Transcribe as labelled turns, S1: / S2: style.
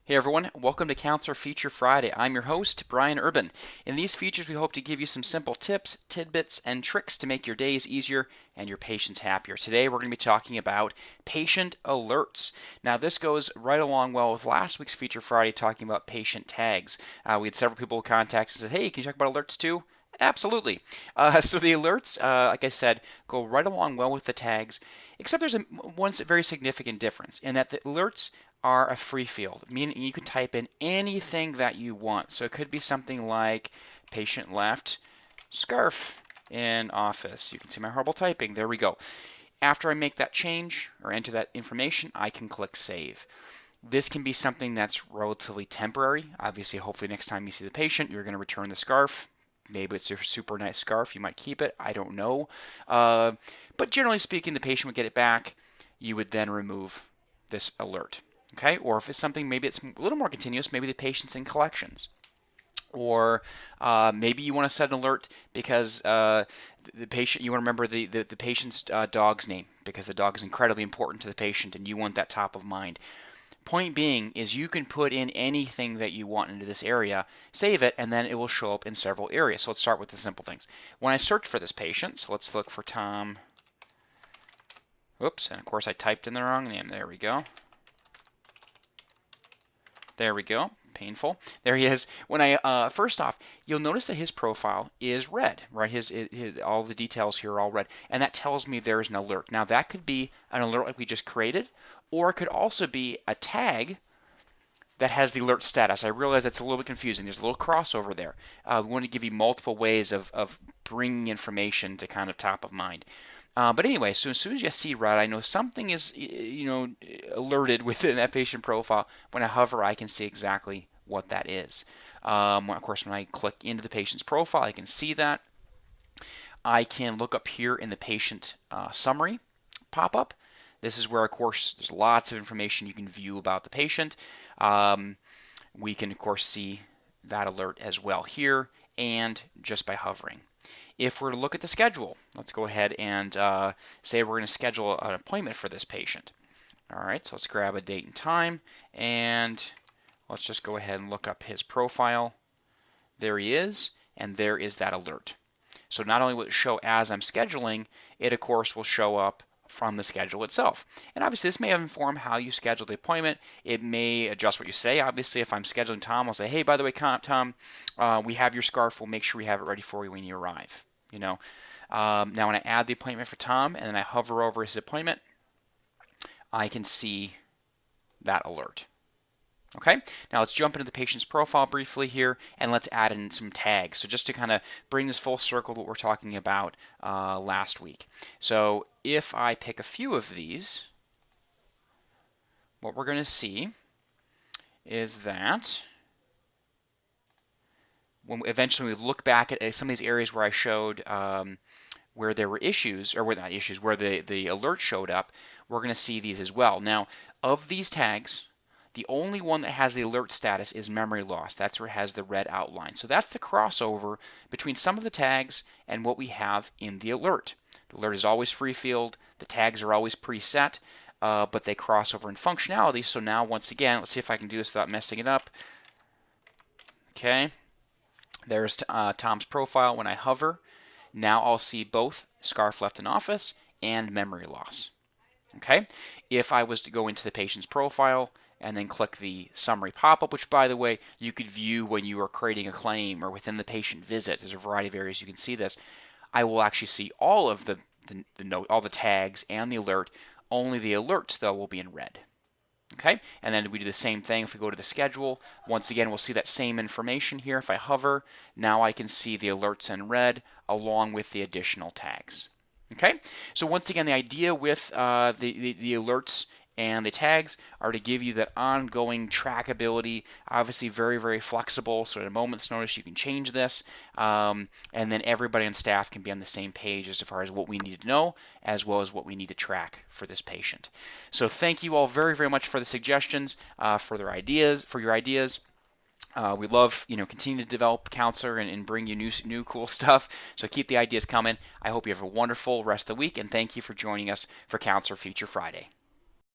S1: Hey everyone, welcome to Counselor Feature Friday. I'm your host, Brian Urban. In these features, we hope to give you some simple tips, tidbits, and tricks to make your days easier and your patients happier. Today, we're going to be talking about patient alerts. Now, this goes right along well with last week's Feature Friday talking about patient tags. We had several people contact us and said, hey, can you talk about alerts too? Absolutely. So the alerts, like I said, go right along well with the tags, except there's one very significant difference in that the alerts are a free field, meaning you can type in anything that you want. So it could be something like patient left scarf in office. You can see my horrible typing. There we go. After I make that change or enter that information, I can click save. This can be something that's relatively temporary. Obviously, hopefully next time you see the patient, you're going to return the scarf. Maybe it's a super nice scarf. You might keep it. I don't know. But generally speaking, the patient would get it back. You would then remove this alert. Okay, or if it's something, maybe it's a little more continuous, maybe the patient's in collections. Or maybe you want to set an alert because the patient, you want to remember the patient's dog's name because the dog is incredibly important to the patient and you want that top of mind. Point being is you can put in anything that you want into this area, save it, and then it will show up in several areas. So let's start with the simple things. When I search for this patient, so let's look for Tom. Oops, and of course I typed in the wrong name. There we go. There we go. Painful. There he is. When I first off, you'll notice that his profile is red, right? His all the details here are all red, and that tells me there's an alert. Now that could be an alert like we just created, or it could also be a tag that has the alert status. I realize that's a little bit confusing. There's a little crossover there. We want to give you multiple ways of bringing information to kind of top of mind. But anyway, so as soon as you see red, I know something is, alerted within that patient profile. When I hover, I can see exactly what that is. Of course, when I click into the patient's profile, I can see that. I can look up here in the patient summary pop-up. This is where, of course, there's lots of information you can view about the patient. We can, of course, see that alert as well here and just by hovering. If we're to look at the schedule, let's go ahead and say we're going to schedule an appointment for this patient. All right, so let's grab a date and time, and let's just go ahead and look up his profile. There he is, and there is that alert. So not only will it show as I'm scheduling, it of course will show up from the schedule itself. And obviously this may inform how you schedule the appointment. It may adjust what you say. Obviously if I'm scheduling Tom, I'll say, hey, by the way, Tom, we have your scarf. We'll make sure we have it ready for you when you arrive. Now when I add the appointment for Tom and then I hover over his appointment, I can see that alert. Okay, now let's jump into the patient's profile briefly here and let's add in some tags. So just to kind of bring this full circle to what we're talking about last week. So if I pick a few of these, what we're going to see is that when eventually we look back at some of these areas where I showed where there were issues, or where not issues, where the alert showed up, we're going to see these as well. Now, of these tags, the only one that has the alert status is memory loss. That's where it has the red outline. So that's the crossover between some of the tags and what we have in the alert. The alert is always free field. The tags are always preset, but they cross over in functionality. So now, once again, let's see if I can do this without messing it up. Okay, there's Tom's profile. When I hover, now I'll see both scarf left in office and memory loss. Okay, if I was to go into the patient's profile and then click the summary pop-up, which by the way, you could view when you are creating a claim or within the patient visit. There's a variety of areas you can see this. I will actually see all of the note, all the tags and the alert. Only the alerts though will be in red. Okay, and then we do the same thing if we go to the schedule. Once again, we'll see that same information here. If I hover, now I can see the alerts in red along with the additional tags. Okay, so once again, the idea with the alerts and the tags are to give you that ongoing trackability, obviously very, very flexible, so at a moment's notice you can change this, and then everybody on staff can be on the same page as far as what we need to know, as well as what we need to track for this patient. So thank you all very, very much for the suggestions, for your ideas. We love, continue to develop Counselor and bring you new cool stuff. So keep the ideas coming. I hope you have a wonderful rest of the week, and thank you for joining us for Counselor Feature Friday.